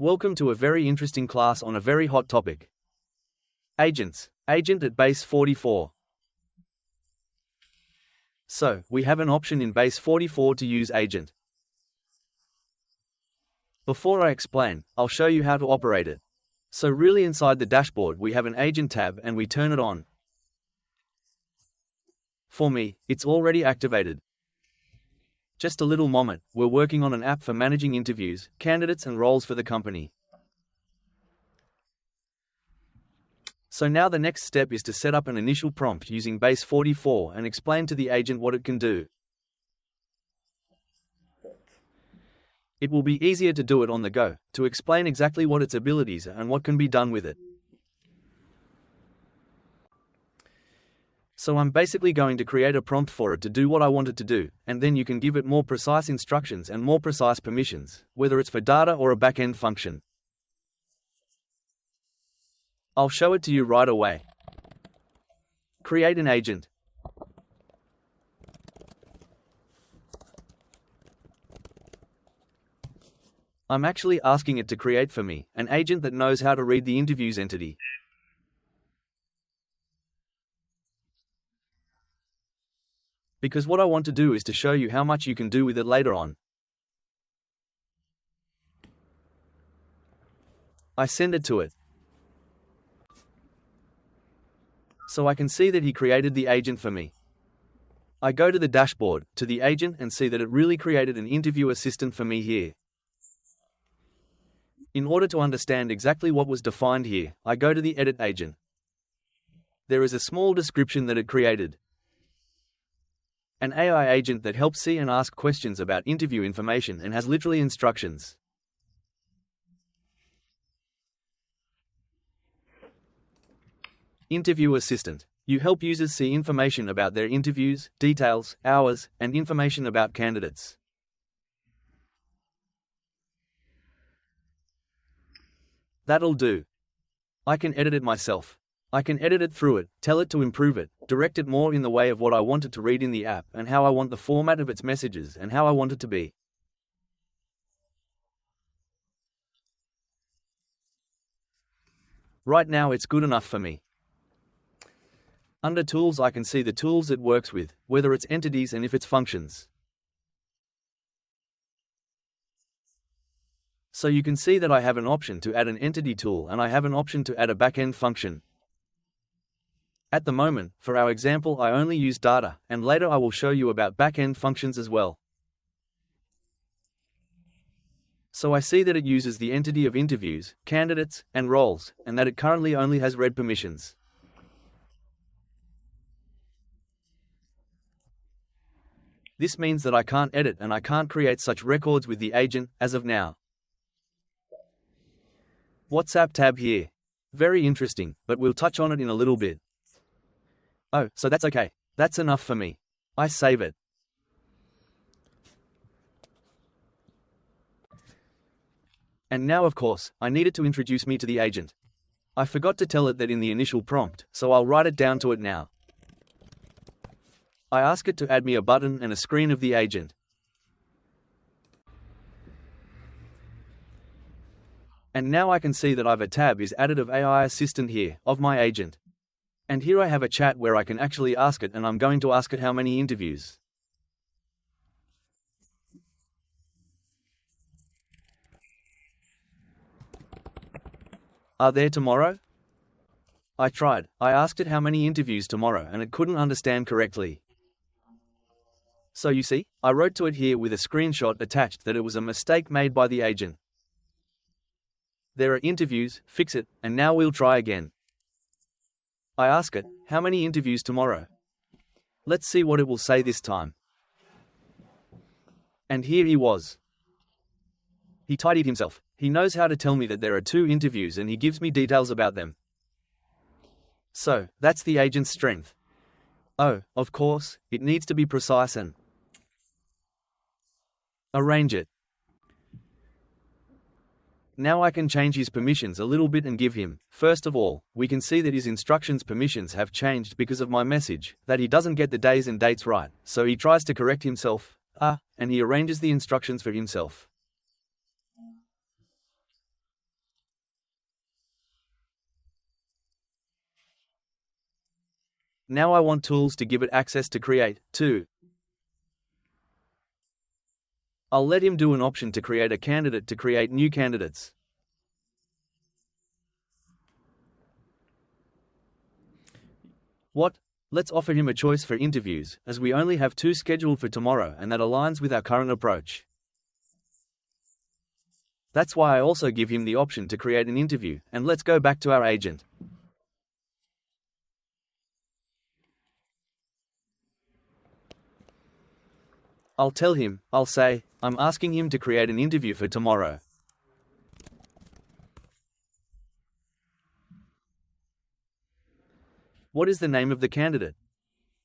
Welcome to a very interesting class on a very hot topic. Agents. Agent at base 44. So, we have an option in base 44 to use agent. Before I explain, I'll show you how to operate it. So really inside the dashboard we have an agent tab and we turn it on. For me, it's already activated. Just a little moment, we're working on an app for managing interviews, candidates and roles for the company. So now the next step is to set up an initial prompt using base 44 and explain to the agent what it can do. It will be easier to do it on the go, to explain exactly what its abilities are and what can be done with it. So I'm basically going to create a prompt for it to do what I want it to do, and then you can give it more precise instructions and more precise permissions, whether it's for data or a back-end function. I'll show it to you right away. Create an agent. I'm actually asking it to create for me an agent that knows how to read the interviews entity. Because what I want to do is to show you how much you can do with it later on. I send it to it. So I can see that he created the agent for me. I go to the dashboard, to the agent and see that it really created an interview assistant for me here. In order to understand exactly what was defined here, I go to the edit agent. There is a small description that it created. An AI agent that helps see and ask questions about interview information and has literally instructions. Interview assistant. You help users see information about their interviews, details, hours, and information about candidates. That'll do. I can edit it myself. I can edit it through it, tell it to improve it, direct it more in the way of what I want it to read in the app and how I want the format of its messages and how I want it to be. Right now it's good enough for me. Under Tools I can see the tools it works with, whether it's entities and if it's functions. So you can see that I have an option to add an entity tool and I have an option to add a backend function. At the moment, for our example I only use data, and later I will show you about backend functions as well. So I see that it uses the entity of interviews, candidates, and roles, and that it currently only has read permissions. This means that I can't edit and I can't create such records with the agent, as of now. WhatsApp tab here. Very interesting, but we'll touch on it in a little bit. Oh, so that's okay. That's enough for me. I save it. And now of course, I need it to introduce me to the agent. I forgot to tell it that in the initial prompt, so I'll write it down to it now. I ask it to add me a button and a screen of the agent. And now I can see that I've a tab is added of AI assistant here, of my agent. And here I have a chat where I can actually ask it and I'm going to ask it how many interviews. Are there tomorrow? I tried. I asked it how many interviews tomorrow and it couldn't understand correctly. So you see, I wrote to it here with a screenshot attached that it was a mistake made by the agent. There are interviews, fix it, and now we'll try again. I ask it, how many interviews tomorrow? Let's see what it will say this time. And here he was. He tidied himself. He knows how to tell me that there are 2 interviews and he gives me details about them. So, that's the agent's strength. Oh, of course, it needs to be precise and arrange it. Now I can change his permissions a little bit and give him, first of all, we can see that his instructions permissions have changed because of my message, that he doesn't get the days and dates right, so he tries to correct himself, and he arranges the instructions for himself. Now I want tools to give it access to create, too. I'll let him do an option to create a candidate to create new candidates. What? Let's offer him a choice for interviews, as we only have 2 scheduled for tomorrow and that aligns with our current approach. That's why I also give him the option to create an interview, and let's go back to our agent. I'll tell him, I'll say, I'm asking him to create an interview for tomorrow. What is the name of the candidate?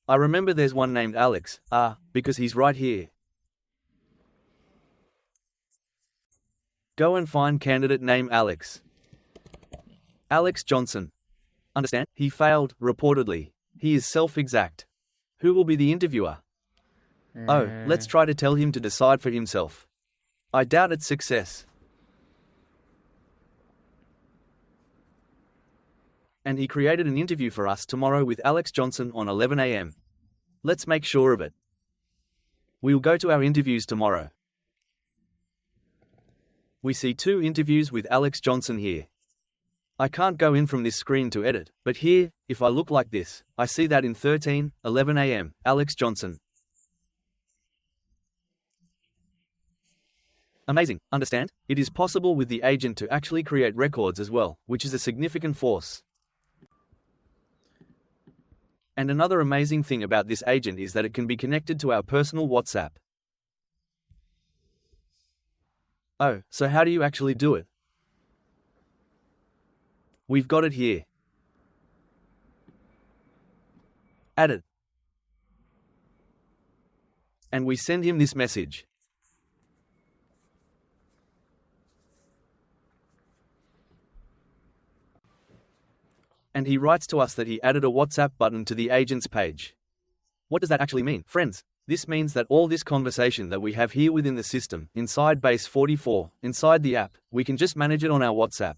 I remember there's one named Alex, because he's right here. Go and find candidate name Alex. Alex Johnson. Understand? He failed, reportedly. He is self-exact. Who will be the interviewer? Oh, let's try to tell him to decide for himself. I doubt its success. And he created an interview for us tomorrow with Alex Johnson on 11 a.m. Let's make sure of it. We'll go to our interviews tomorrow. We see 2 interviews with Alex Johnson here. I can't go in from this screen to edit, but here, if I look like this, I see that in 11 a.m., Alex Johnson. Amazing, understand? It is possible with the agent to actually create records as well, which is a significant force. And another amazing thing about this agent is that it can be connected to our personal WhatsApp. Oh, so how do you actually do it? We've got it here. Add it. And we send him this message. And he writes to us that he added a WhatsApp button to the agent's page. What does that actually mean, friends? This means that all this conversation that we have here within the system, inside Base 44, inside the app, we can just manage it on our WhatsApp.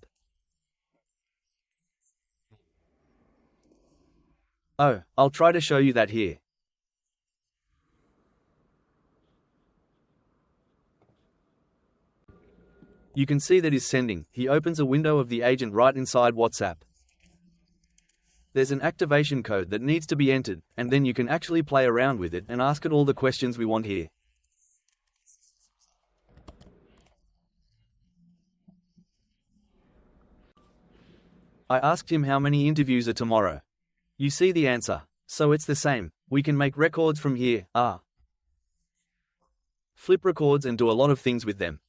Oh, I'll try to show you that here. You can see that he's sending. He opens a window of the agent right inside WhatsApp. There's an activation code that needs to be entered, and then you can actually play around with it and ask it all the questions we want here. I asked him how many interviews are tomorrow. You see the answer. So it's the same. We can make records from here, flip records and do a lot of things with them.